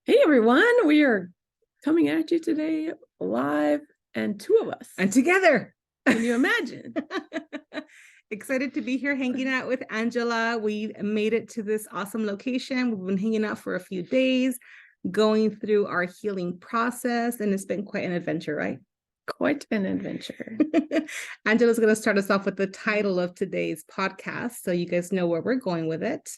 Hey everyone, we are coming at you today live and two of us. And together. Can you imagine? Excited to be here hanging out with Angela. We made it to this awesome location. We've been hanging out for a few days, going through our healing process, and it's been quite an adventure, right? Quite an adventure. Angela's going to start us off with the title of today's podcast, so you guys know where we're going with it.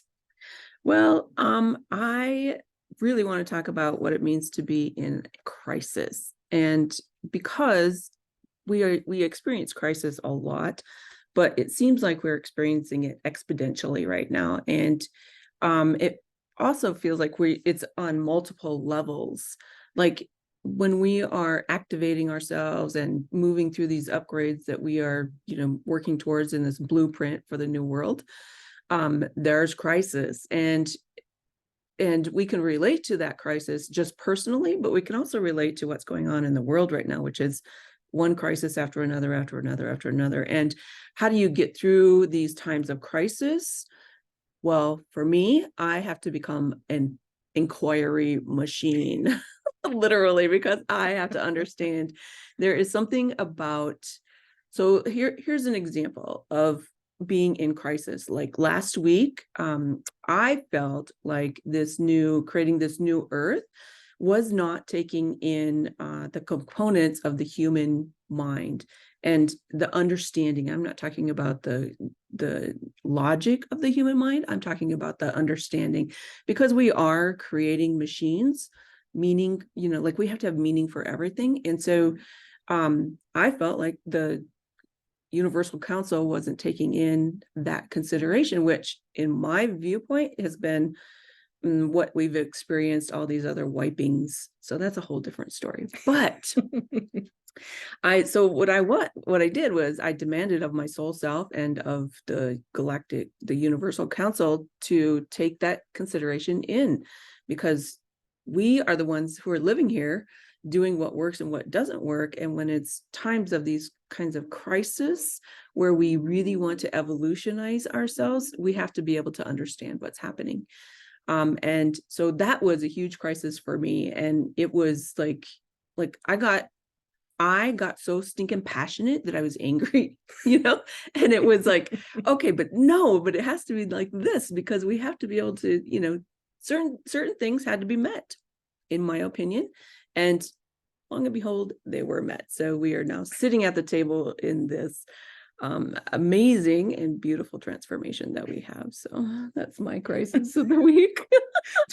Well, I really want to talk about what it means to be in crisis. And because we experience crisis a lot, but it seems like we're experiencing it exponentially right now. And it also feels like it's on multiple levels. Like when we are activating ourselves and moving through these upgrades that we are, working towards in this blueprint for the new world, there's crisis, and we can relate to that crisis just personally, but we can also relate to what's going on in the world right now, which is one crisis after another, after another, after another. And how do you get through these times of crisis? Well, for me, I have to become an inquiry machine, literally, because I have to understand there is something about, so here's an example of being in crisis. Like last week, I felt like creating this new earth was not taking in the components of the human mind and the understanding. I'm not talking about the logic of the human mind. I'm talking about the understanding, because we are creating machines, meaning, like we have to have meaning for everything. And so I felt like the Universal Council wasn't taking in that consideration, which in my viewpoint has been what we've experienced, all these other wipings. So that's a whole different story. But what I did was I demanded of my soul self and of the Universal Council to take that consideration in, because we are the ones who are living here, doing what works and what doesn't work. And when it's times of these kinds of crisis where we really want to evolutionize ourselves, we have to be able to understand what's happening. And so that was a huge crisis for me. And it was like I got so stinking passionate that I was angry, and it was like, okay, but it has to be like this, because we have to be able to, certain things had to be met, in my opinion. And long and behold, they were met. So we are now sitting at the table in this amazing and beautiful transformation that we have. So that's my crisis of the week.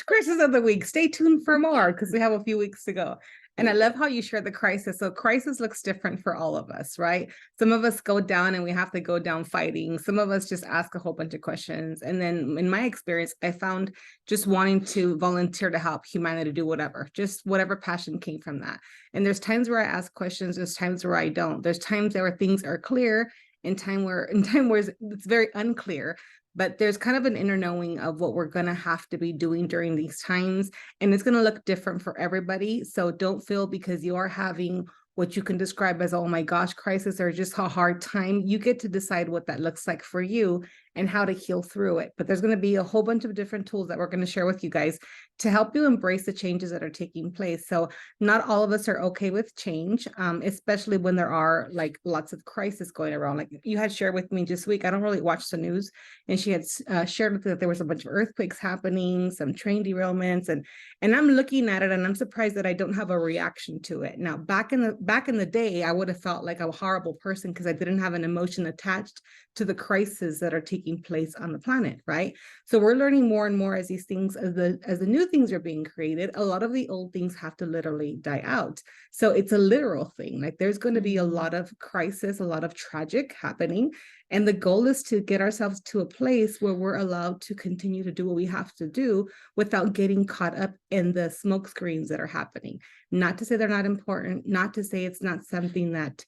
Crisis of the week. Stay tuned for more, because we have a few weeks to go. And I love how you share the crisis. So crisis looks different for all of us, right? Some of us go down and we have to go down fighting. Some of us just ask a whole bunch of questions. And then in my experience, I found just wanting to volunteer to help humanity do whatever, just whatever passion came from that. And there's times where I ask questions. There's times where I don't. There's times where things are clear, in time where it's very unclear. But there's kind of an inner knowing of what we're going to have to be doing during these times. And it's going to look different for everybody. So don't feel because you are having what you can describe as, oh my gosh, crisis, or just a hard time. You get to decide what that looks like for you and how to heal through it. But there's going to be a whole bunch of different tools that we're going to share with you guys to help you embrace the changes that are taking place. So not all of us are okay with change, especially when there are like lots of crisis going around. Like you had shared with me this week, I don't really watch the news, and she had shared with me that there was a bunch of earthquakes happening, some train derailments, and I'm looking at it and I'm surprised that I don't have a reaction to it. Now, back in the day, I would have felt like a horrible person because I didn't have an emotion attached to the crises that are taking place on the planet, right? So we're learning more and more as these things, as the new things are being created, a lot of the old things have to literally die out. So it's a literal thing. Like there's going to be a lot of crisis, a lot of tragic happening. And the goal is to get ourselves to a place where we're allowed to continue to do what we have to do without getting caught up in the smoke screens that are happening. Not to say they're not important, not to say it's not something that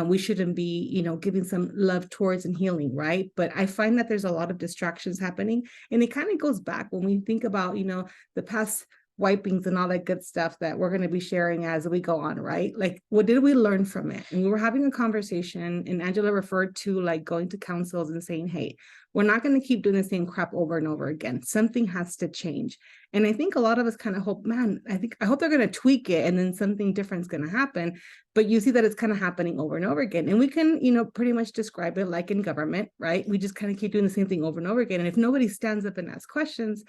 we shouldn't be, giving some love towards and healing, right? But I find that there's a lot of distractions happening. And it kind of goes back when we think about, the past wipings and all that good stuff that we're going to be sharing as we go on, right? Like, what did we learn from it? And we were having a conversation, and Angela referred to like going to councils and saying, hey, we're not going to keep doing the same crap over and over again. Something has to change. And I think a lot of us kind of hope, man, I hope they're going to tweak it and then something different is going to happen. But you see that it's kind of happening over and over again. And we can, pretty much describe it like in government, right? We just kind of keep doing the same thing over and over again. And if nobody stands up and asks questions,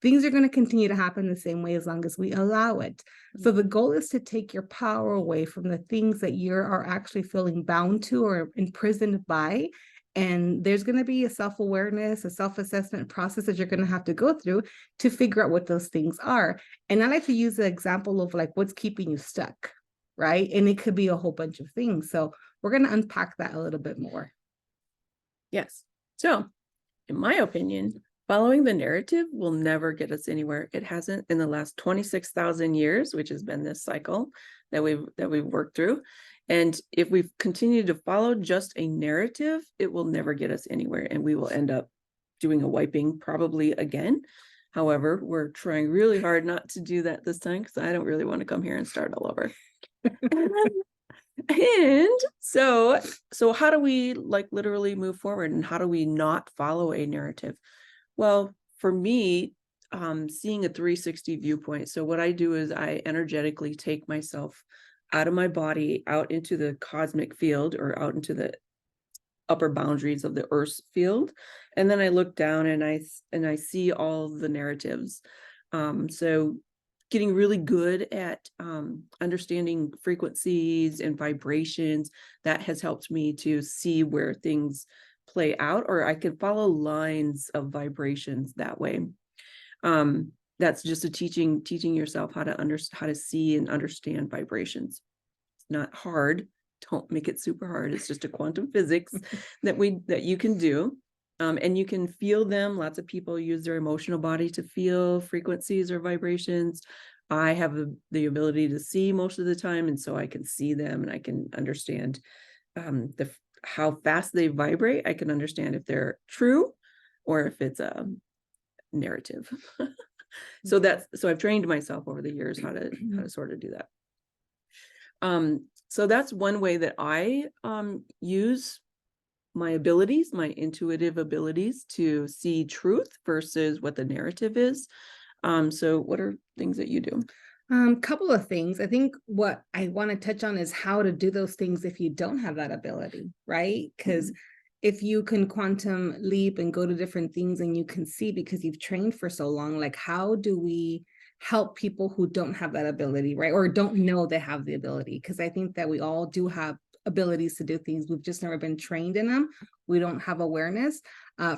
things are going to continue to happen the same way as long as we allow it. So the goal is to take your power away from the things that you are actually feeling bound to or imprisoned by. And there's going to be a self-awareness, a self-assessment process that you're going to have to go through to figure out what those things are. And I like to use the example of like what's keeping you stuck, right? And it could be a whole bunch of things. So we're going to unpack that a little bit more. Yes. So, in my opinion, following the narrative will never get us anywhere. It hasn't in the last 26,000 years, which has been this cycle that we've worked through. And if we continue to follow just a narrative, it will never get us anywhere, and we will end up doing a wiping probably again. However, we're trying really hard not to do that this time because I don't really want to come here and start all over. And so how do we like literally move forward, and how do we not follow a narrative? Well, for me, seeing a 360 viewpoint. So what I do is I energetically take myself out of my body, out into the cosmic field, or out into the upper boundaries of the Earth's field. And then I look down and I see all the narratives. So getting really good at understanding frequencies and vibrations, that has helped me to see where things play out, or I could follow lines of vibrations that way. That's just a teaching yourself how to see and understand vibrations. It's not hard. Don't make it super hard. It's just a quantum physics that you can do. And you can feel them. Lots of people use their emotional body to feel frequencies or vibrations. I have the ability to see most of the time, and so I can see them and I can understand how fast they vibrate. I can understand if they're true or if it's a narrative. So I've trained myself over the years how to sort of do that. So that's one way that I use my abilities, my intuitive abilities, to see truth versus what the narrative is. So what are things that you do? Couple of things. I think what I want to touch on is how to do those things if you don't have that ability, right? Because if you can quantum leap and go to different things and you can see because you've trained for so long, like how do we help people who don't have that ability, right? Or don't know they have the ability? Because I think that we all do have abilities to do things. We've just never been trained in them. We don't have awareness.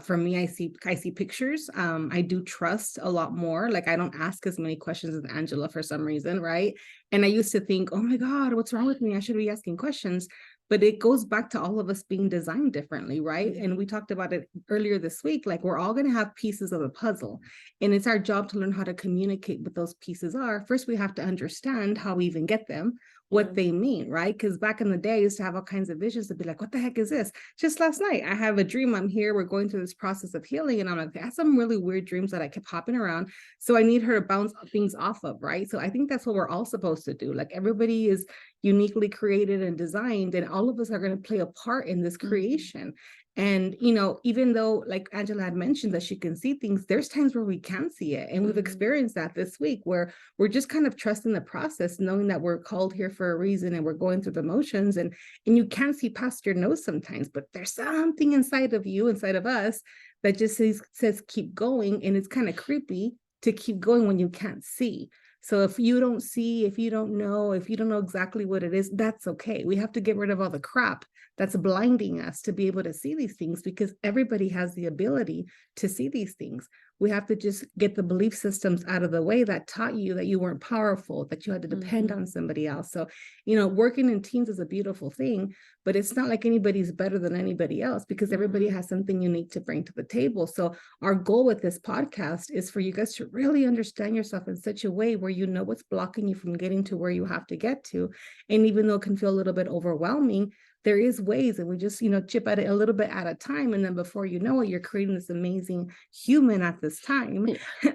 For me, I see pictures. I do trust a lot more. Like I don't ask as many questions as Angela for some reason, right? And I used to think, oh my God, what's wrong with me? I should be asking questions. But it goes back to all of us being designed differently, right? And we talked about it earlier this week. Like we're all going to have pieces of the puzzle, and it's our job to learn how to communicate what those pieces are. First, we have to understand how we even get them, what they mean, right? Because back in the day, I used to have all kinds of visions to be like, what the heck is this? Just last night, I have a dream. I'm here. We're going through this process of healing. And I'm like, I had some really weird dreams that I kept hopping around. So I need her to bounce things off of, right? So I think that's what we're all supposed to do. Like everybody is uniquely created and designed, and all of us are going to play a part in this creation. And, even though like Angela had mentioned that she can see things, there's times where we can't see it. And we've experienced that this week where we're just kind of trusting the process, knowing that we're called here for a reason and we're going through the motions, and you can't see past your nose sometimes, but there's something inside of you, inside of us, that just says keep going. And it's kind of creepy to keep going when you can't see. So if you don't see, if you don't know exactly what it is, that's okay. We have to get rid of all the crap that's blinding us to be able to see these things, because everybody has the ability to see these things. We have to just get the belief systems out of the way that taught you that you weren't powerful, that you had to depend on somebody else. So, working in teams is a beautiful thing, but it's not like anybody's better than anybody else, because everybody has something unique to bring to the table. So our goal with this podcast is for you guys to really understand yourself in such a way where you know what's blocking you from getting to where you have to get to. And even though it can feel a little bit overwhelming, there is ways, and we just, chip at it a little bit at a time. And then before you know it, you're creating this amazing human at this time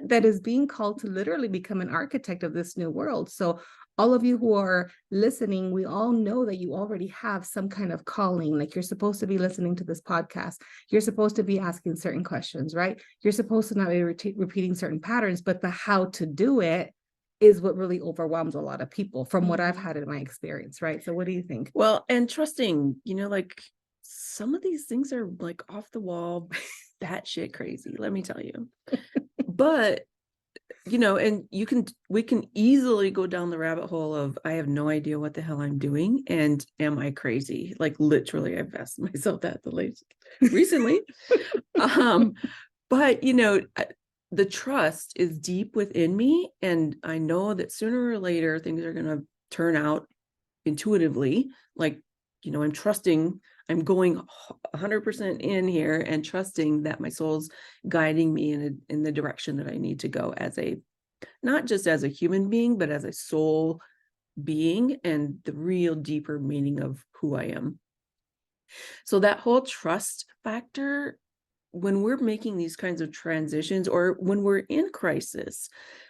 that is being called to literally become an architect of this new world. So all of you who are listening, we all know that you already have some kind of calling. Like, you're supposed to be listening to this podcast. You're supposed to be asking certain questions, right? You're supposed to not be repeating certain patterns, but the how to do it is what really overwhelms a lot of people, from what I've had in my experience, right? So what do you think? Well, and trusting, like some of these things are like off the wall, batshit crazy, let me tell you. But and we can easily go down the rabbit hole of, I have no idea what the hell I'm doing, and am I crazy? Like, literally, I've asked myself that recently. But the trust is deep within me, and I know that sooner or later things are going to turn out intuitively. Like, I'm trusting, I'm going 100% in here and trusting that my soul's guiding me in the direction that I need to go, as not just as a human being, but as a soul being, and the real deeper meaning of who I am. So that whole trust factor, when we're making these kinds of transitions, or when we're in crisis,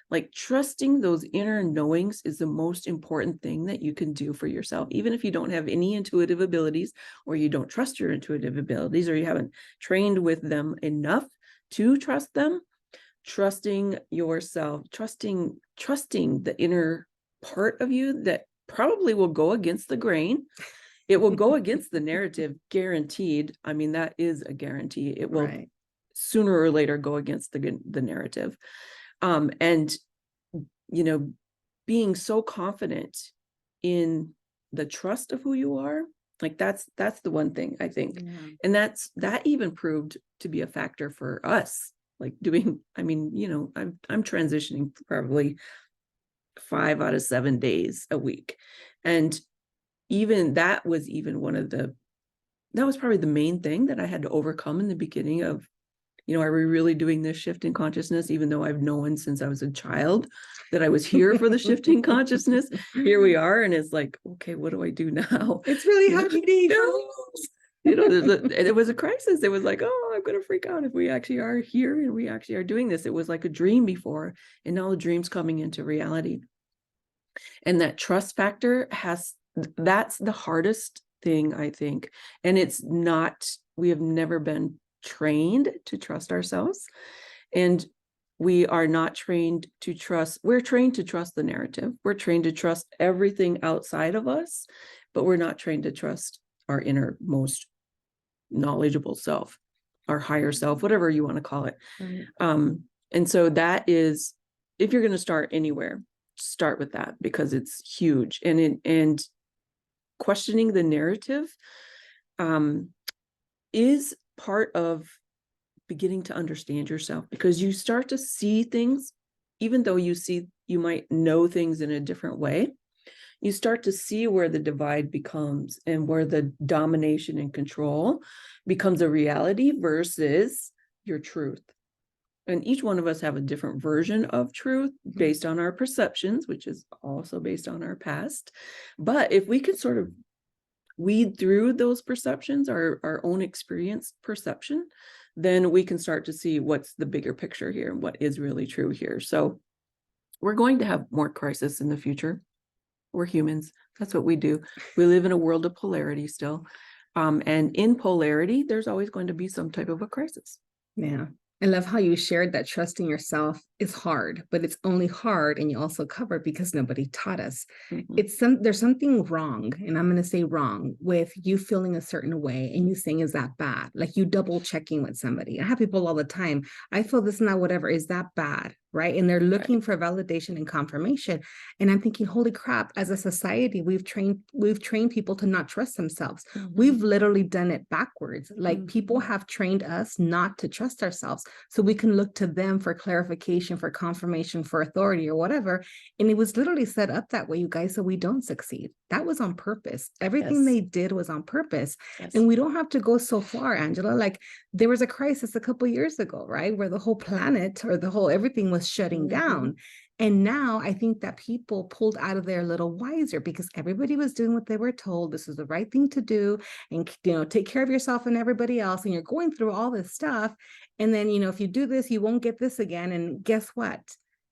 like, trusting those inner knowings is the most important thing that you can do for yourself. Even if you don't have any intuitive abilities, or you don't trust your intuitive abilities, or you haven't trained with them enough to trust them, trusting yourself, trusting the inner part of you that probably will go against the grain. It will go against the narrative, guaranteed. I mean, that is a guarantee. It will sooner or later go against the narrative. And being so confident in the trust of who you are, like, that's the one thing I think. And that even proved to be a factor for us, like doing, I'm transitioning probably 5 out of 7 days a week. And even that was probably the main thing that I had to overcome in the beginning of, are we really doing this shift in consciousness? Even though I've known since I was a child that I was here for the shift in consciousness, here we are. And it's like, okay, what do I do now? It's really happening. It was a crisis. It was like, oh, I'm going to freak out if we actually are here and we actually are doing this. It was like a dream before, and now the dream's coming into reality. And that trust factor that's the hardest thing, I think. And we have never been trained to trust ourselves, and we are not trained to trust. We're trained to trust the narrative. We're trained to trust everything outside of us, but we're not trained to trust our innermost knowledgeable self, our higher self, whatever you want to call it. And so that is, if you're going to start anywhere, start with that, because it's huge. And questioning the narrative is part of beginning to understand yourself, because you start to see things, even though you might know things in a different way, you start to see where the divide becomes, and where the domination and control becomes a reality versus your truth. And each one of us have a different version of truth based on our perceptions, which is also based on our past. But if we can sort of weed through those perceptions, our own experience perception, then we can start to see what's the bigger picture here and what is really true here. So we're going to have more crisis in the future. We're humans. That's what we do. We live in a world of polarity still. And in polarity, there's always going to be some type of a crisis. Yeah. I love how you shared that trusting yourself is hard, but it's only hard, and you also covered because nobody taught us. There's something wrong, and I'm going to say wrong, with you feeling a certain way and you saying, is that bad? Like, you double checking with somebody. I have people all the time, I feel this and that, whatever, is that bad? Right. And they're looking for validation and confirmation. And I'm thinking, holy crap, as a society, we've trained people to not trust themselves. We've literally done it backwards. Like, people have trained us not to trust ourselves, so we can look to them for clarification, for confirmation, for authority, or whatever. And it was literally set up that way, you guys, so we don't succeed. That was on purpose. Everything they did was on purpose. And we don't have to go so far, Angela. Like, there was a crisis a couple of years ago, right, where the whole planet, or the whole everything was shutting down. And now I think that people pulled out of there a little wiser because everybody was doing what they were told. This is the right thing to do. And, take care of yourself and everybody else. And you're going through all this stuff. And then, if you do this, you won't get this again. And guess what?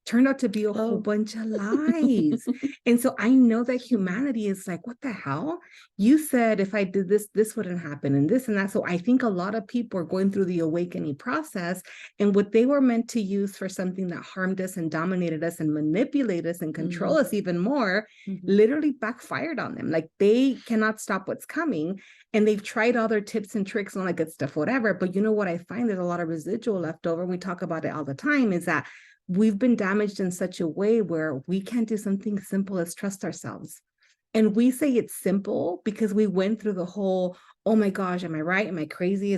Turned out to be a whole bunch of lies. And so I know that humanity is like, what the hell? You said if I did this, this wouldn't happen, and this and that. So I think a lot of people are going through the awakening process, and what they were meant to use for something that harmed us and dominated us and manipulate us and control us even more, literally backfired on them. Like they cannot stop what's coming. And they've tried all their tips and tricks and all that good stuff, whatever. But you know what I find, there's a lot of residual left over. We talk about it all the time, is that we've been damaged in such a way where we can't do something simple as trust ourselves. And we say it's simple because we went through the whole, oh my gosh, am I right? Am I crazy?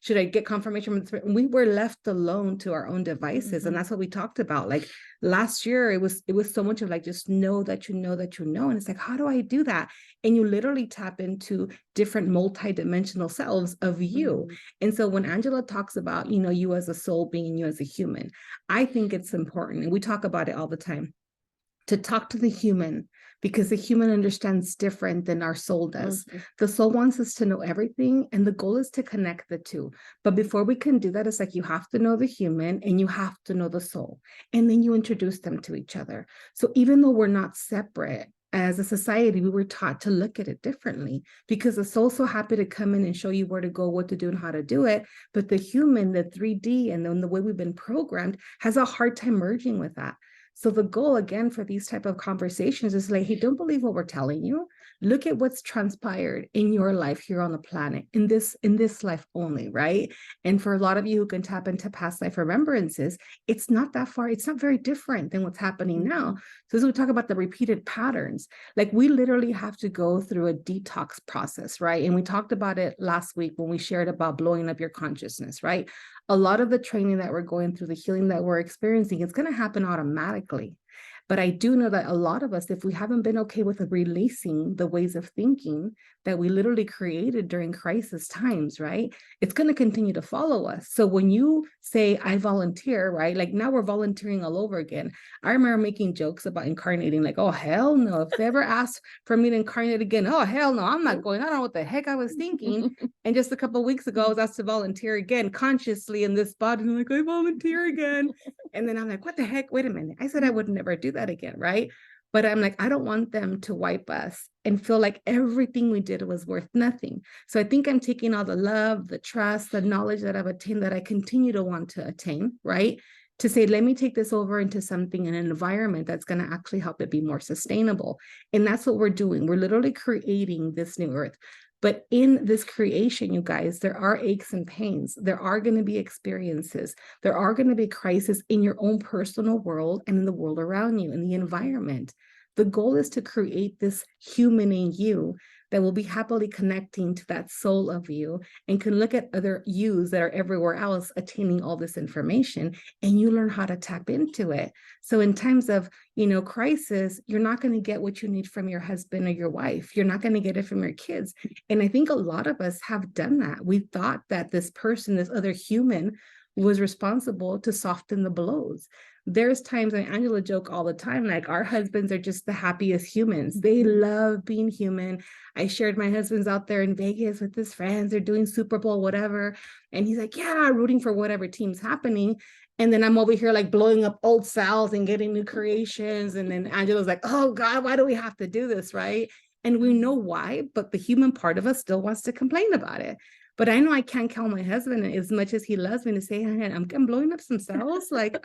Should I get confirmation from the Spirit? We were left alone to our own devices. And that's what we talked about. Like last year, it was so much of like, just know that you know that you know. And it's like, how do I do that? And you literally tap into different multidimensional selves of you. And so when Angela talks about, you as a soul being, you as a human, I think it's important. And we talk about it all the time, to talk to the human, because the human understands different than our soul does. The soul wants us to know everything, and the goal is to connect the two. But before we can do that, it's like you have to know the human and you have to know the soul, and then you introduce them to each other. So even though we're not separate, as a society, we were taught to look at it differently, because the soul's so happy to come in and show you where to go, what to do, and how to do it. But the human, the 3D, and then the way we've been programmed has a hard time merging with that. So the goal, again, for these type of conversations is like, hey, don't believe what we're telling you. Look at what's transpired in your life here on the planet, in this life only, right? And for a lot of you who can tap into past life remembrances, it's not that far. It's not very different than what's happening now. So as we talk about the repeated patterns, like we literally have to go through a detox process, right? And we talked about it last week when we shared about blowing up your consciousness, right? A lot of the training that we're going through, the healing that we're experiencing, it's going to happen automatically. But I do know that a lot of us, if we haven't been okay with releasing the ways of thinking that we literally created during crisis times, right? It's going to continue to follow us. So when you say, I volunteer, right? Like now we're volunteering all over again. I remember making jokes about incarnating, like, oh, hell no. If they ever asked for me to incarnate again, oh, hell no, I'm not going. I don't know what the heck I was thinking. And just a couple of weeks ago, I was asked to volunteer again consciously in this body. And I'm like, I volunteer again. And then I'm like, what the heck? Wait a minute. I said I would never do that again, right? But I'm like, I don't want them to wipe us and feel like everything we did was worth nothing. So I think I'm taking all the love, the trust, the knowledge that I've attained, that I continue to want to attain, right? To say, let me take this over into something, in an environment that's going to actually help it be more sustainable. And that's what we're doing. We're literally creating this new earth. But in this creation, you guys, there are aches and pains. There are going to be experiences. There are going to be crises in your own personal world and in the world around you, in the environment. The goal is to create this human in you that will be happily connecting to that soul of you, and can look at other yous that are everywhere else attaining all this information, and you learn how to tap into it. So in times of, crisis, you're not going to get what you need from your husband or your wife. You're not going to get it from your kids. And I think a lot of us have done that. We thought that this person, this other human, was responsible to soften the blows. There's times, and Angela joke all the time, like our husbands are just the happiest humans. They love being human. I shared my husband's out there in Vegas with his friends. They're doing Super Bowl, whatever. And he's like, yeah, rooting for whatever team's happening. And then I'm over here like blowing up old cells and getting new creations. And then Angela's like, oh God, why do we have to do this, right? And we know why, but the human part of us still wants to complain about it. But I know I can't call my husband, as much as he loves me, to say, hey, I'm blowing up some cells. Like,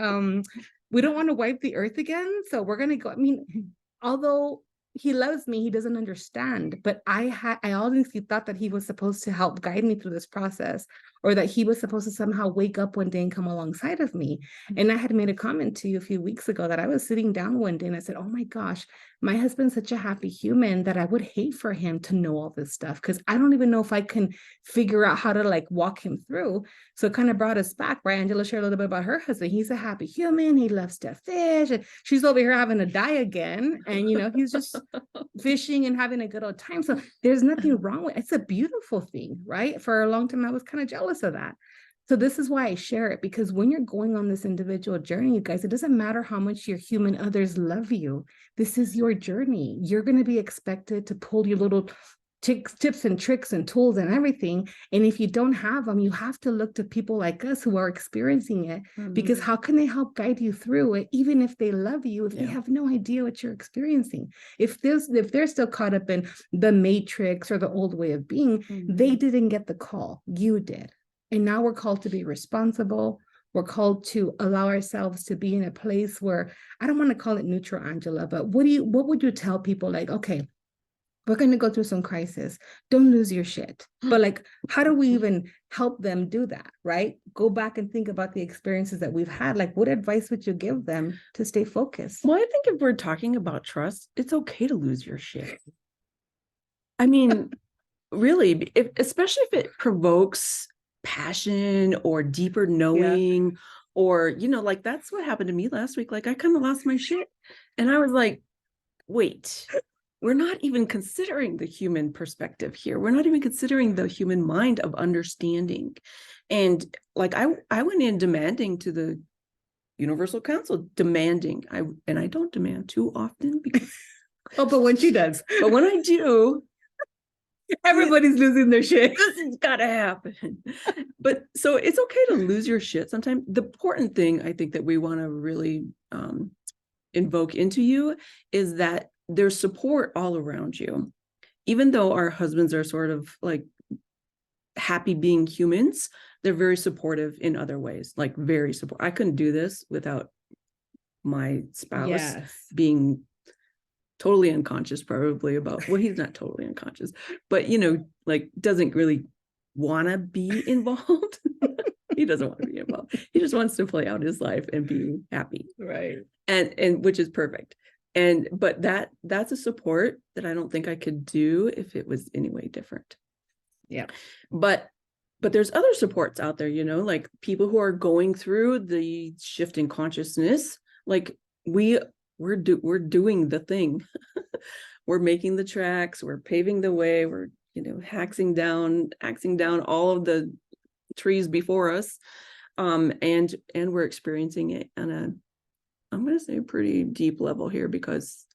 we don't want to wipe the earth again. So we're going to go. I mean, although he loves me, he doesn't understand. But I honestly thought that he was supposed to help guide me through this process, or that he was supposed to somehow wake up one day and come alongside of me. And I had made a comment to you a few weeks ago that I was sitting down one day and I said, oh my gosh, my husband's such a happy human that I would hate for him to know all this stuff, because I don't even know if I can figure out how to like walk him through. So it kind of brought us back, right? Angela shared a little bit about her husband. He's a happy human. He loves to fish. And she's over here having to die again. And, he's just fishing and having a good old time. So there's nothing wrong with it. It's a beautiful thing, right? For a long time, I was kind of jealous of that. So this is why I share it, because when you're going on this individual journey, you guys, it doesn't matter how much your human others love you. This is your journey. You're going to be expected to pull your little tips and tricks and tools and everything. And if you don't have them, you have to look to people like us who are experiencing it, because how can they help guide you through it, even if they love you, if they have no idea what you're experiencing? If they're still caught up in the matrix or the old way of being, they didn't get the call. You did. And now we're called to be responsible. We're called to allow ourselves to be in a place where, I don't want to call it neutral, Angela, but what would you tell people, like, okay, we're going to go through some crisis. Don't lose your shit. But like, how do we even help them do that, right? Go back and think about the experiences that we've had. Like, what advice would you give them to stay focused? Well, I think if we're talking about trust, it's okay to lose your shit. I mean, really, especially if it provokes passion or deeper knowing, or, you know, like that's what happened to me last week. Like I kind of lost my shit. And I was like, wait, we're not even considering the human perspective here. We're not even considering the human mind of understanding. And like I went in demanding to the Universal Council, demanding. I don't demand too often because but when she does, but when I do, everybody's losing their shit. This has got to happen. But so it's okay to lose your shit sometimes. The important thing I think that we want to really invoke into you is that there's support all around you. Even though our husbands are sort of like happy being humans, they're very supportive in other ways, like very supportive. I couldn't do this without my spouse being totally unconscious, probably about, well, he's not totally unconscious, but, you know, like doesn't really want to be involved. He doesn't want to be involved. He just wants to play out his life and be happy. Right. And which is perfect. But that's a support that I don't think I could do if it was any way different. Yeah. But there's other supports out there, you know, like people who are going through the shift in consciousness. Like we're doing the thing. We're making the tracks, we're paving the way, we're, you know, axing down all of the trees before us. And we're experiencing it on a, I'm going to say, a pretty deep level here, because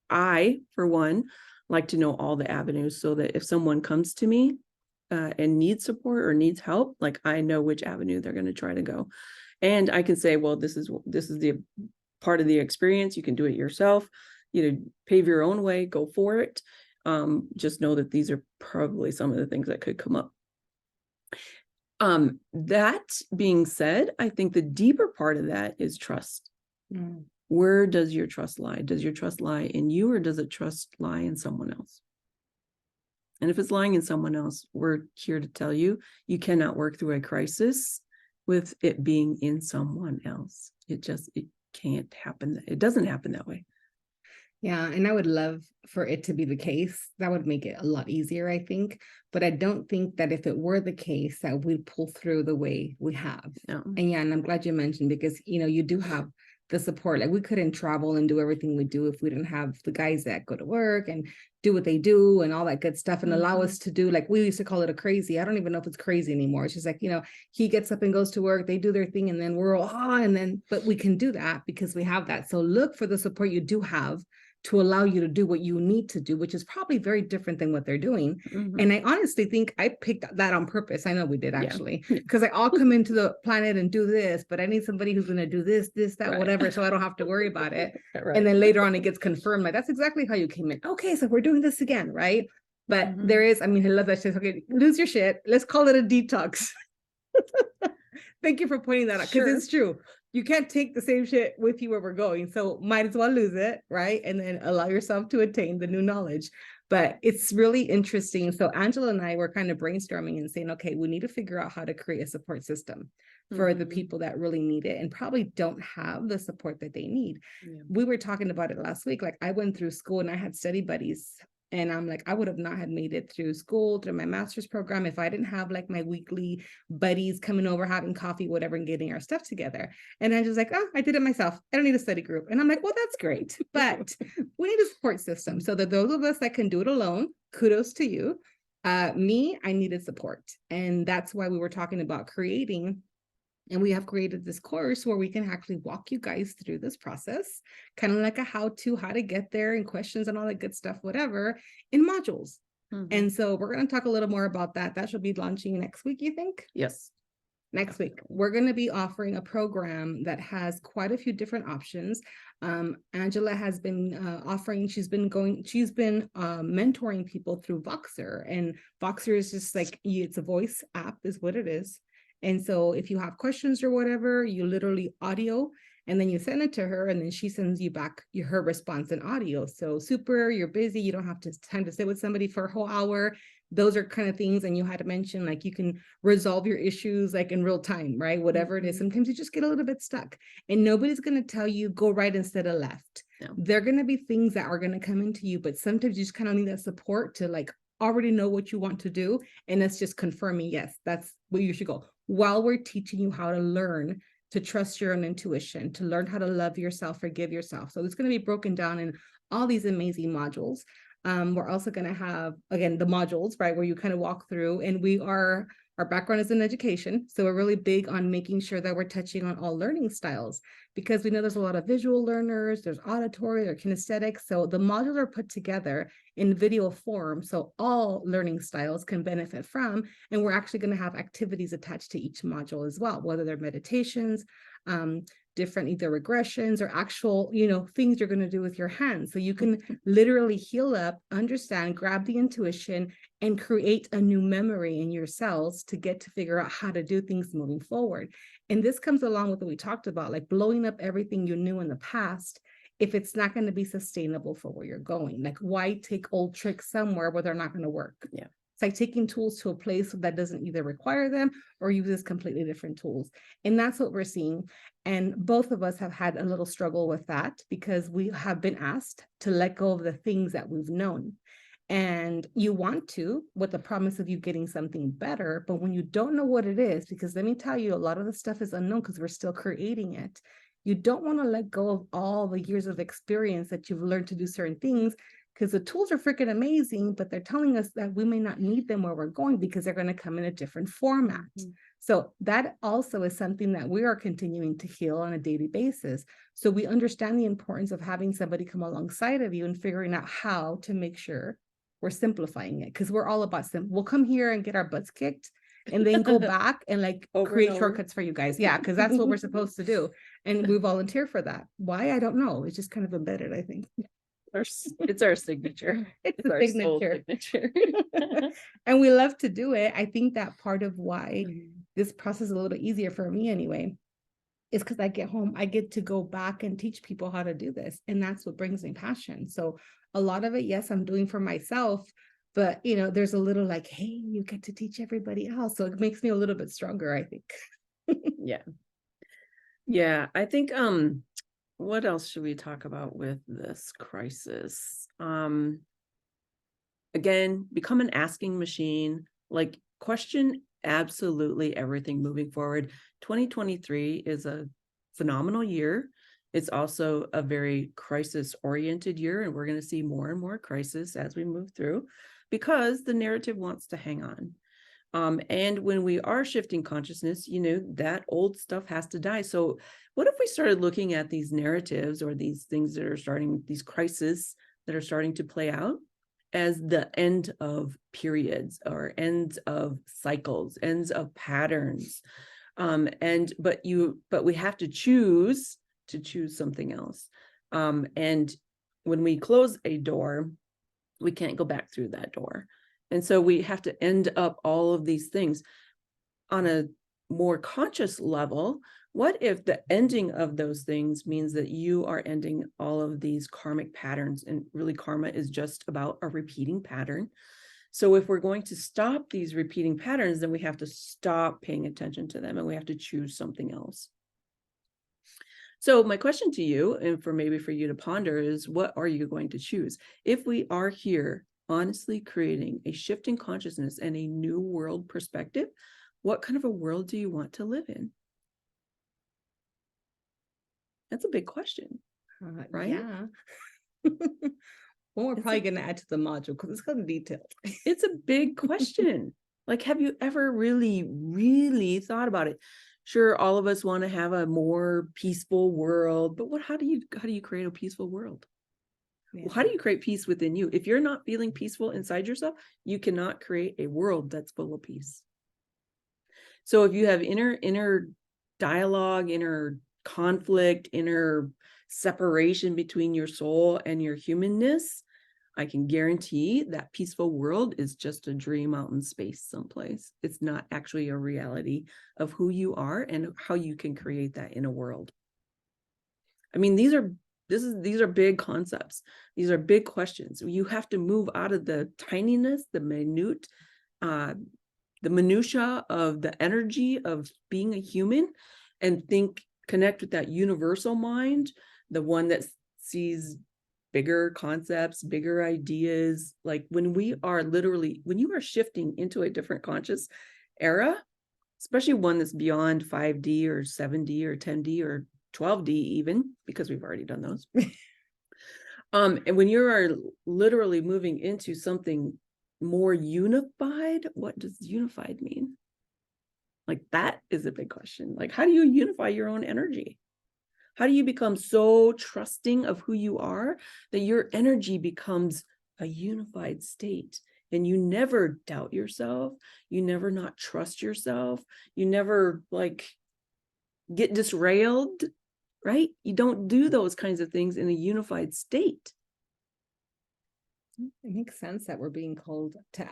I, for one, like to know all the avenues, so that if someone comes to me and needs support or needs help, like I know which avenue they're going to try to go. And I can say, well, this is the part of the experience. You can do it yourself, you know, pave your own way, go for it. Just know that these are probably some of the things that could come up. That being said, I think the deeper part of that is trust. Where does your trust lie? Does your trust lie in you, or does it trust lie in someone else? And if it's lying in someone else, we're here to tell you, you cannot work through a crisis with it being in someone else. It can't happen. It doesn't happen that way. Yeah, and I would love for it to be the case. That would make it a lot easier, I think. But I don't think that if it were the case that we'd pull through the way we have. No. And I'm glad you mentioned, because, you know, you do have the support. Like we couldn't travel and do everything we do if we didn't have the guys that go to work and do what they do and all that good stuff, and allow us to do, like we used to call it a crazy. I don't even know if it's crazy anymore. It's just like, you know, he gets up and goes to work, they do their thing, and then we're all, but we can do that because we have that. So look for the support you do have to allow you to do what you need to do, which is probably very different than what they're doing. And I honestly think I picked that on purpose. I know we did, actually, because I'll come into the planet and do this, but I need somebody who's going to do this, that, whatever, so I don't have to worry about it. And then later on it gets confirmed, like, that's exactly how you came in. Okay, so we're doing this again, right? But there is, I mean, I love that shit. Okay, lose your shit. Let's call it a detox. Thank you for pointing that out, because it's true. You can't take the same shit with you where we're going. So might as well lose it, right? And then allow yourself to attain the new knowledge. But it's really interesting. So Angela and I were kind of brainstorming and saying, okay, we need to figure out how to create a support system for the people that really need it and probably don't have the support that they need. We were talking about it last week. Like I went through school and I had study buddies. And I'm like, I would have not had made it through school, through my master's program, if I didn't have like my weekly buddies coming over, having coffee, whatever, and getting our stuff together. And I was like, oh, I did it myself. I don't need a study group. And I'm like, well, that's great, but we need a support system so that those of us that can do it alone, kudos to you. I needed support. And that's why we were talking about creating. And we have created this course where we can actually walk you guys through this process, kind of like a how-to, how to get there and questions and all that good stuff, whatever, in modules. And so we're going to talk a little more about that. That should be launching next week, you think? Yes. Next week, we're going to be offering a program that has quite a few different options. Angela has been offering, she's been mentoring people through Voxer, and Voxer is just like, it's a voice app is what it is. And so if you have questions or whatever, you literally audio, and then you send it to her, and then she sends you back her response in audio. So super, you're busy, you don't have time to sit with somebody for a whole hour. Those are kind of things. And you had to mention, like, you can resolve your issues like in real time, right? Whatever it is. Sometimes you just get a little bit stuck, and nobody's going to tell you go right instead of left. No. There are going to be things that are going to come into you, but sometimes you just kind of need that support to like already know what you want to do. And that's just confirming, yes, that's where you should go, while we're teaching you how to learn to trust your own intuition, to learn how to love yourself, forgive yourself. So it's going to be broken down in all these amazing modules. We're also going to have, again, the modules, right, where you kind of walk through, and our background is in education. So we're really big on making sure that we're touching on all learning styles, because we know there's a lot of visual learners, there's auditory, there's kinesthetic. So the modules are put together in video form, so all learning styles can benefit from, and we're actually going to have activities attached to each module as well, whether they're meditations, different either regressions or actual, things you're going to do with your hands. So you can literally heal up, understand, grab the intuition, and create a new memory in your cells to get to figure out how to do things moving forward. And this comes along with what we talked about, like blowing up everything you knew in the past if it's not going to be sustainable for where you're going. Like, why take old tricks somewhere where they're not going to work? Yeah. It's like taking tools to a place that doesn't either require them or uses completely different tools. And that's what we're seeing. And both of us have had a little struggle with that, because we have been asked to let go of the things that we've known. And you want to, with the promise of you getting something better. But when you don't know what it is, because let me tell you, a lot of the stuff is unknown because we're still creating it. You don't want to let go of all the years of experience that you've learned to do certain things, because the tools are freaking amazing, but they're telling us that we may not need them where we're going because they're going to come in a different format. So that also is something that we are continuing to heal on a daily basis. So we understand the importance of having somebody come alongside of you and figuring out how to make sure we're simplifying it, because we're all about we'll come here and get our butts kicked and then go back and like create shortcuts for you guys. Yeah, because that's what we're supposed to do. And we volunteer for that. Why? I don't know. It's just kind of embedded, I think. It's our signature. It's our signature. And we love to do it. I think that part of why this process is a little bit easier for me anyway is because I get home, I get to go back and teach people how to do this. And that's what brings me passion. So a lot of it, yes, I'm doing for myself, but there's a little like, hey, you get to teach everybody else. So it makes me a little bit stronger, I think. Yeah. I think, what else should we talk about with this crisis? Again, become an asking machine, like question absolutely everything moving forward. 2023 is a phenomenal year. It's also a very crisis-oriented year, and we're going to see more and more crisis as we move through, because the narrative wants to hang on. And when we are shifting consciousness, that old stuff has to die. So what if we started looking at these narratives or these things that are starting, these crises that are starting to play out, as the end of periods or ends of cycles, ends of patterns. But we have to choose something else. And when we close a door, we can't go back through that door. And so we have to end up all of these things on a more conscious level. What if the ending of those things means that you are ending all of these karmic patterns? And really, karma is just about a repeating pattern. So if we're going to stop these repeating patterns, then we have to stop paying attention to them and we have to choose something else. So my question to you, and for you to ponder, is what are you going to choose? If we are here honestly creating a shift in consciousness and a new world perspective, what kind of a world do you want to live in? That's a big question, right? Yeah. Well, we're It's probably a- going to add to the module because it's kind of detailed. It's a big question. Like, have you ever really, really thought about it? Sure, all of us want to have a more peaceful world, but how do you create a peaceful world? Yeah. How do you create peace within you? If you're not feeling peaceful inside yourself, you cannot create a world that's full of peace. So if you have inner dialogue, inner conflict, inner separation between your soul and your humanness, I can guarantee that peaceful world is just a dream out in space someplace. It's not actually a reality of who you are and how you can create that in a world. I mean, these are big concepts. These are big questions. You have to move out of the tininess, the minute, the minutia of the energy of being a human, and connect with that universal mind, the one that sees bigger concepts, bigger ideas. Like when you are shifting into a different conscious era, especially one that's beyond 5D or 7D or 10D or 12D even, because we've already done those. And when you are literally moving into something more unified, what does unified mean? Like, that is a big question. Like, how do you unify your own energy? How do you become so trusting of who you are that your energy becomes a unified state and you never doubt yourself, you never not trust yourself, you never like get disrailed, right? You don't do those kinds of things in a unified state. It makes sense that we're being called to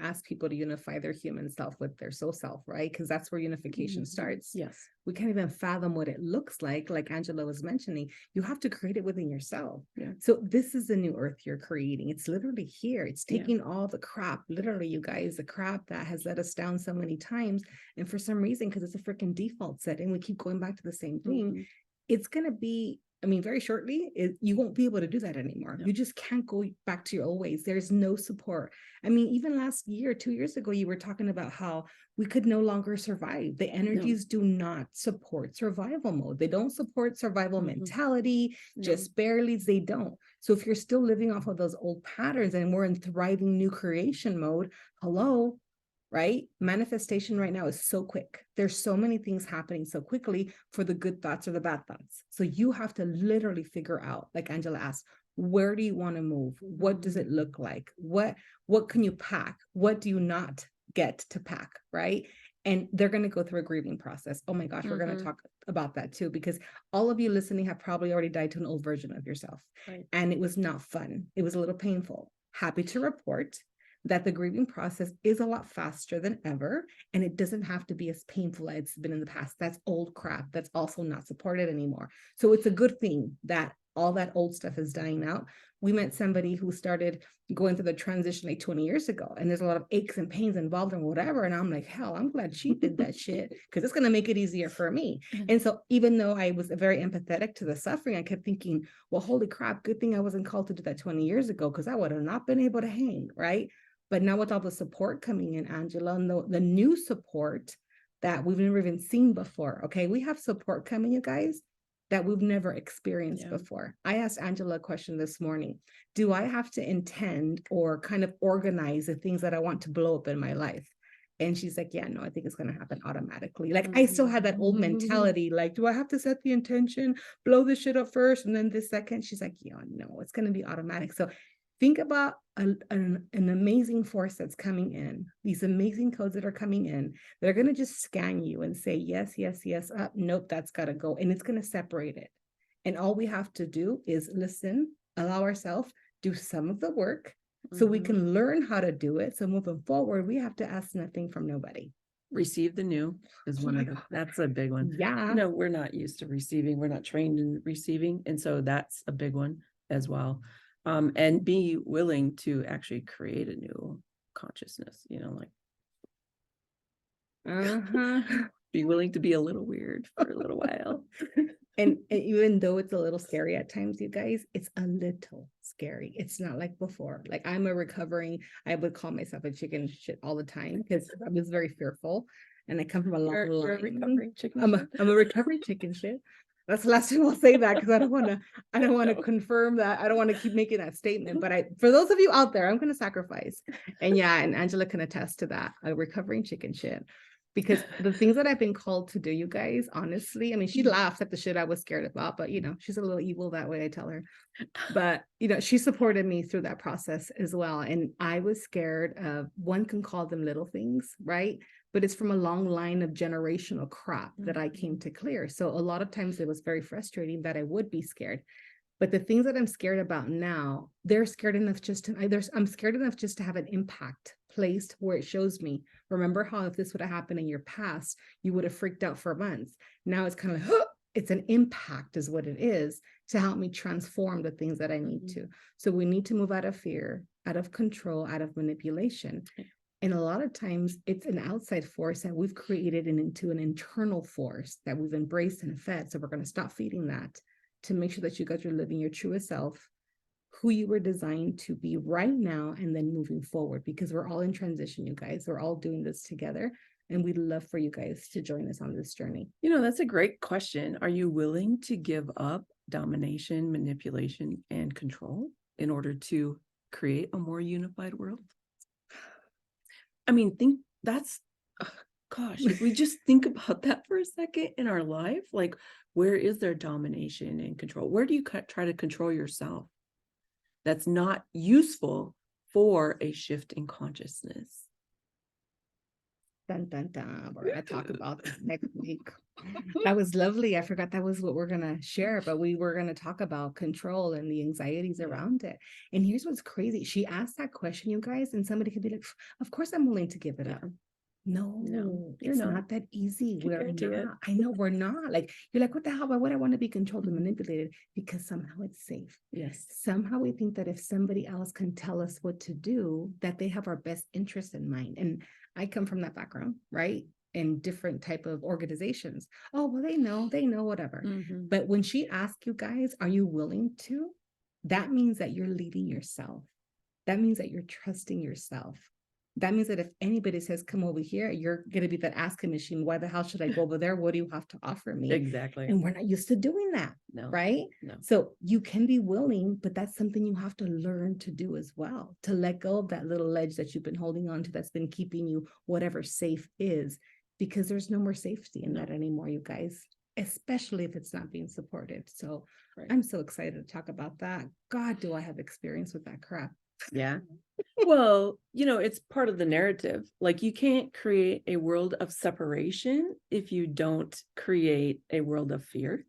ask people to unify their human self with their soul self, right? Because that's where unification starts. Yes. We can't even fathom what it looks like Angela was mentioning. You have to create it within yourself. Yeah. So this is the new earth you're creating. It's literally here. It's taking all the crap, literally, you guys, the crap that has let us down so many times. And for some reason, because it's a freaking default setting, we keep going back to the same thing. It's going to be, I mean, very shortly, you won't be able to do that anymore. No. You just can't go back to your old ways. There's no support. I mean, even last year, 2 years ago, you were talking about how we could no longer survive. The energies do not support survival mode. They don't support survival mentality, just barely. They don't. So if you're still living off of those old patterns and we're in thriving new creation mode, hello, right? Manifestation right now is so quick. There's so many things happening so quickly for the good thoughts or the bad thoughts. So you have to literally figure out, like Angela asked, where do you want to move? What does it look like? What can you pack? What do you not get to pack, right? And they're going to go through a grieving process. Oh my gosh, we're going to talk about that too, because all of you listening have probably already died to an old version of yourself. Right. And it was not fun. It was a little painful. Happy to report that the grieving process is a lot faster than ever, and it doesn't have to be as painful as it's been in the past. That's old crap. That's also not supported anymore. So it's a good thing that all that old stuff is dying out. We met somebody who started going through the transition like 20 years ago, and there's a lot of aches and pains involved and whatever. And I'm like, hell, I'm glad she did that shit, because it's going to make it easier for me. And so even though I was very empathetic to the suffering, I kept thinking, well, holy crap, good thing I wasn't called to do that 20 years ago, because I would have not been able to hang, right? But now with all the support coming in, Angela, and the new support that we've never even seen before, okay? We have support coming, you guys, that we've never experienced before. I asked Angela a question this morning. Do I have to intend or kind of organize the things that I want to blow up in my life? And she's like, yeah, no, I think it's going to happen automatically. Like, I still had that old mentality, like, do I have to set the intention, blow this shit up first, and then this second? She's like, yeah, no, it's going to be automatic. So think about an amazing force that's coming in, these amazing codes that are coming in. They're going to just scan you and say, yes, yes, yes, nope, that's got to go. And it's going to separate it. And all we have to do is listen, allow ourselves, do some of the work so we can learn how to do it. So moving forward, we have to ask nothing from nobody. Receive the new is one of them. That's a big one. Yeah. You know, we're not used to receiving. We're not trained in receiving. And so that's a big one as well. And be willing to actually create a new consciousness, you know, like be willing to be a little weird for a little while. And even though it's a little scary at times, you guys, it's a little scary. It's not like before. Like, I would call myself a chicken shit all the time because I was very fearful. And I come from a long line. You're a recovering chicken I'm a recovering chicken shit. That's the last time I'll say that, because I don't want to confirm that. I don't want to keep making that statement. But for those of you out there, I'm going to sacrifice. And yeah, and Angela can attest to that. A recovering chicken shit. Because the things that I've been called to do, you guys, honestly, I mean, she laughs at the shit I was scared about, but she's a little evil that way, I tell her. But she supported me through that process as well. And I was scared of, one can call them little things, right? But it's from a long line of generational crap that I came to clear. So a lot of times it was very frustrating that I would be scared. But the things that I'm scared about now, they're scared enough I'm scared enough just to have an impact placed where it shows me, remember how if this would have happened in your past, you would have freaked out for months. Now it's kind of like, it's an impact is what it is, to help me transform the things that I need to. So we need to move out of fear, out of control, out of manipulation. And a lot of times it's an outside force that we've created into an internal force that we've embraced and fed. So we're going to stop feeding that to make sure that you guys are living your truest self, who you were designed to be right now, and then moving forward, because we're all in transition, you guys. We're all doing this together. And we'd love for you guys to join us on this journey. That's a great question. Are you willing to give up domination, manipulation, and control in order to create a more unified world? I mean, gosh, if we just think about that for a second in our life, like, where is there domination and control? Where do you try to control yourself? That's not useful for a shift in consciousness. Dun, dun, dun. We're going to talk about this next week. That was lovely. I forgot that was what we're going to share, but we were going to talk about control and the anxieties around it. And here's what's crazy. She asked that question, you guys, and somebody could be like, of course I'm willing to give it up. No, it's not that easy. We're not. I know we're not. Like, you're like, what the hell? Why would I want to be controlled and manipulated? Because somehow it's safe. Yes. Somehow we think that if somebody else can tell us what to do, that they have our best interest in mind. And I come from that background, right? In different type of organizations. Oh, well, they know whatever. But when she asked you guys, are you willing to? That means that you're leading yourself. That means that you're trusting yourself. That means that if anybody says, come over here, you're going to be that asking machine. Why the hell should I go over there? What do you have to offer me? Exactly. And we're not used to doing that. No. Right? No. So you can be willing, but that's something you have to learn to do as well, to let go of that little ledge that you've been holding on to, that's been keeping you whatever safe is, because there's no more safety in that anymore, you guys, especially if it's not being supported. So I'm so excited to talk about that. God, do I have experience with that crap. Yeah. Well, it's part of the narrative. Like, you can't create a world of separation if you don't create a world of fear,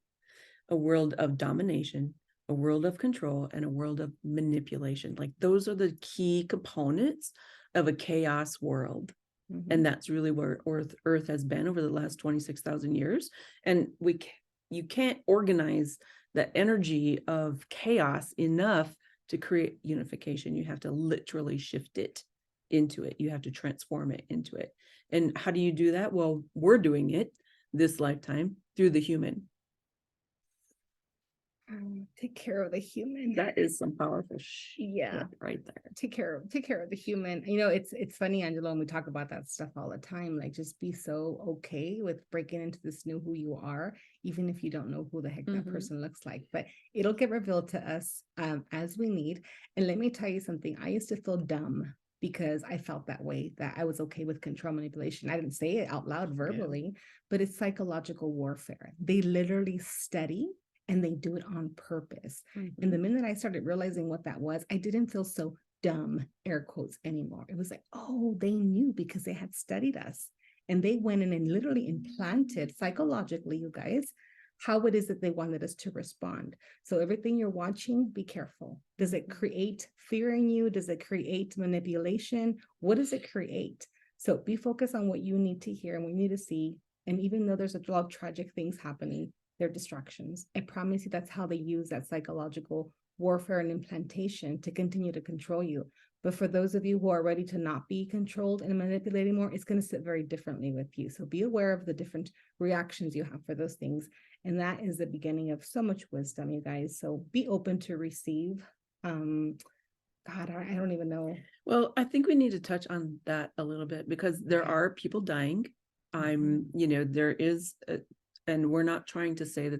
a world of domination, a world of control, and a world of manipulation. Like, those are the key components of a chaos world. And that's really where Earth has been over the last 26,000 years. And you can't organize the energy of chaos enough to create unification. You have to literally shift it into it. You have to transform it into it. And how do you do that? Well, we're doing it this lifetime through the human. Take care of the human. That is some powerful shit right there. Take care of the human. It's funny, Angela, when we talk about that stuff all the time, like, just be so okay with breaking into this new who you are, even if you don't know who the heck that person looks like. But it'll get revealed to us as we need. And let me tell you something. I used to feel dumb because I felt that way, that I was okay with control manipulation. I didn't say it out loud verbally, but it's psychological warfare. They literally study and they do it on purpose. And the minute I started realizing what that was, I didn't feel so dumb, air quotes, anymore. It was like, oh, they knew, because they had studied us. And they went in and literally implanted psychologically, you guys, how it is that they wanted us to respond. So everything you're watching, be careful. Does it create fear in you? Does it create manipulation? What does it create? So be focused on what you need to hear and what you need to see. And even though there's a lot of tragic things happening, they're distractions. I promise you that's how they use that psychological warfare and implantation to continue to control you. But for those of you who are ready to not be controlled and manipulated anymore, it's going to sit very differently with you. So be aware of the different reactions you have for those things. And that is the beginning of so much wisdom, you guys. So be open to receive. God, I don't even know. Well, I think we need to touch on that a little bit, because there are people dying. There is And we're not trying to say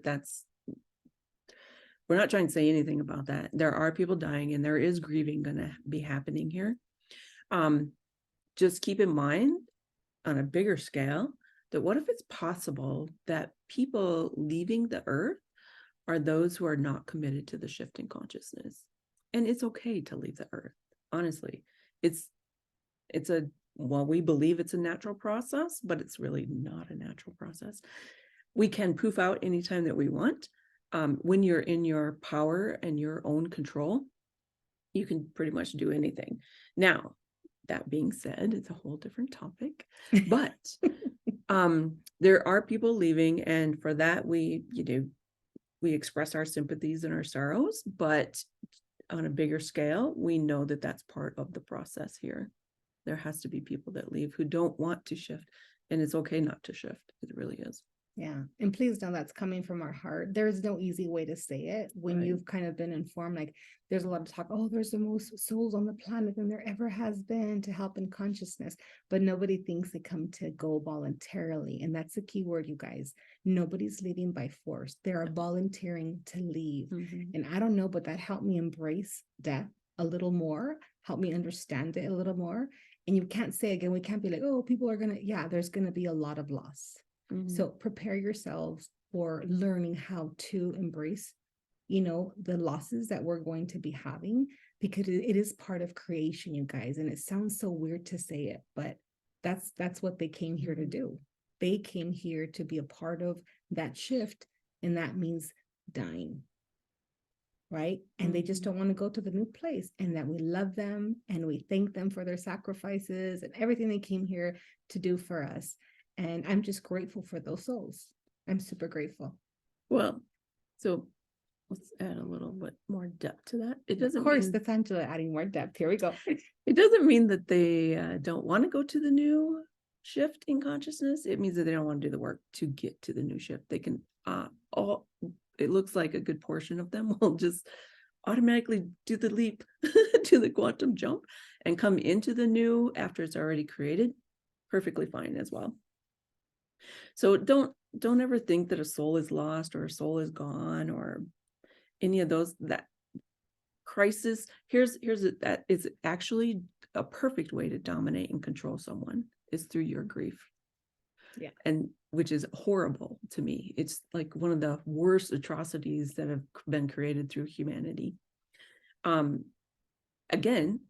we're not trying to say anything about that. There are people dying and there is grieving going to be happening here. Just keep in mind on a bigger scale that what if it's possible that people leaving the earth are those who are not committed to the shift in consciousness? And it's okay to leave the earth. Honestly, we believe it's a natural process, but it's really not a natural process. We can poof out anytime that we want. When you're in your power and your own control, you can pretty much do anything. Now, that being said, it's a whole different topic, but there are people leaving, and for that we express our sympathies and our sorrows, but on a bigger scale, we know that that's part of the process here. There has to be people that leave who don't want to shift, and it's okay not to shift. It really is. Yeah. And please know that's coming from our heart. There's no easy way to say it when Right. you've kind of been informed. Like there's a lot of talk, oh, there's the most souls on the planet than there ever has been to help in consciousness. But nobody thinks they come to go voluntarily. And that's the key word, you guys. Nobody's leaving by force. They are volunteering to leave. Mm-hmm. And I don't know, but that helped me embrace death a little more, helped me understand it a little more. And you can't say again, we can't be like, oh, people are going to, yeah, there's going to be a lot of loss. So prepare yourselves for learning how to embrace, the losses that we're going to be having, because it is part of creation, you guys. And it sounds so weird to say it, but that's what they came here to do. They came here to be a part of that shift. And that means dying. Right. And they just don't want to go to the new place, and that we love them and we thank them for their sacrifices and everything they came here to do for us. And I'm just grateful for those souls. I'm super grateful. Well, so let's add a little bit more depth to that. It doesn't Of course, mean, that's Angela adding more depth. Here we go. it doesn't mean that they don't want to go to the new shift in consciousness. It means that they don't want to do the work to get to the new shift. They can it looks like a good portion of them will just automatically do the leap to the quantum jump and come into the new after it's already created. Perfectly fine as well. So don't ever think that a soul is lost or a soul is gone or any of those. That crisis, here's that is actually a perfect way to dominate and control someone is through your grief. Yeah. And which is horrible to me. It's like one of the worst atrocities that have been created through humanity. Again,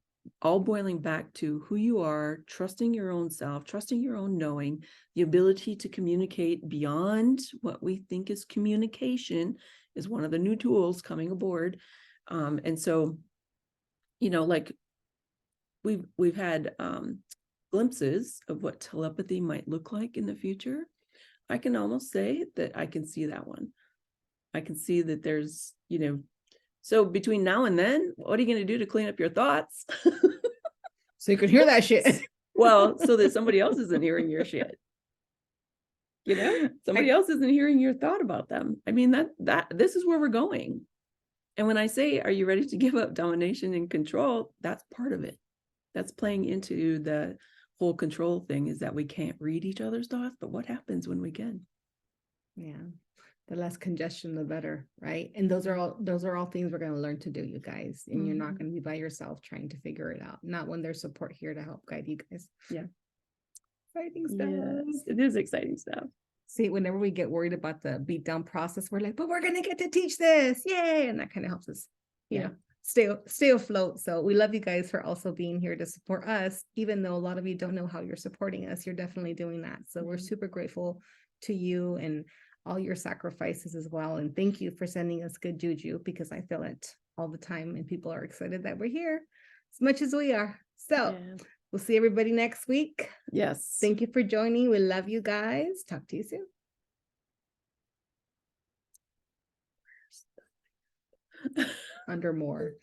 all boiling back to who you are, trusting your own self, trusting your own knowing, the ability to communicate beyond what we think is communication is one of the new tools coming aboard. And so, like we've had glimpses of what telepathy might look like in the future. I can almost say that I can see that one. I can see that there's, so between now and then, what are you going to do to clean up your thoughts? So you can hear that shit. Well, so that somebody else isn't hearing your shit. Somebody else isn't hearing your thought about them. I mean, that this is where we're going. And when I say, are you ready to give up domination and control? That's part of it. That's playing into the whole control thing, is that we can't read each other's thoughts, but what happens when we can? Yeah. The less congestion, the better, right? And those are all things we're going to learn to do, you guys. And you're not going to be by yourself trying to figure it out. Not when there's support here to help guide you guys. Yeah. Exciting stuff. Yes, it is exciting stuff. See, whenever we get worried about the beat down process, we're like, but we're going to get to teach this. Yay. And that kind of helps us, stay afloat. So we love you guys for also being here to support us, even though a lot of you don't know how you're supporting us. You're definitely doing that. So we're super grateful to you and all your sacrifices as well. And thank you for sending us good juju, because I feel it all the time and people are excited that we're here as much as we are. So we'll see everybody next week. Yes. Thank you for joining. We love you guys. Talk to you soon. Under more.